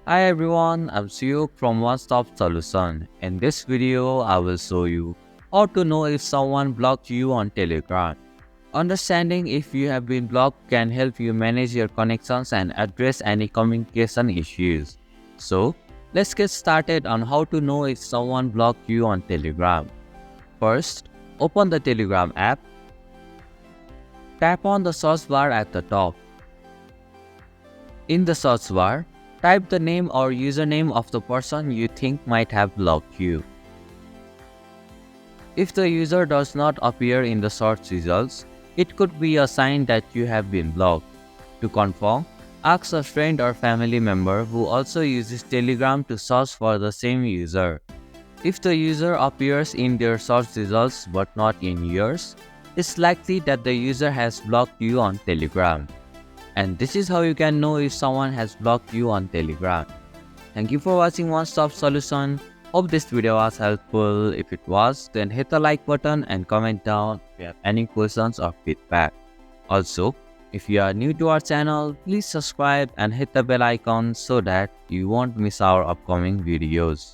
Hi everyone, I'm Suyuk from One Stop Solution. In this video, I will show you how to know if someone blocked you on Telegram. Understanding if you have been blocked can help you manage your connections and address any communication issues. So, let's get started on how to know if someone blocked you on Telegram. First, open the Telegram app. Tap on the search bar at the top. In the search bar, type the name or username of the person you think might have blocked you. If the user does not appear in the search results, it could be a sign that you have been blocked. To confirm, ask a friend or family member who also uses Telegram to search for the same user. If the user appears in their search results but not in yours, it's likely that the user has blocked you on Telegram. And this is how you can know if someone has blocked you on Telegram. Thank you for watching One Stop Solution. Hope this video was helpful. If it was, then hit the like button and comment down if you have any questions or feedback. Also, if you are new to our channel, please subscribe and hit the bell icon so that you won't miss our upcoming videos.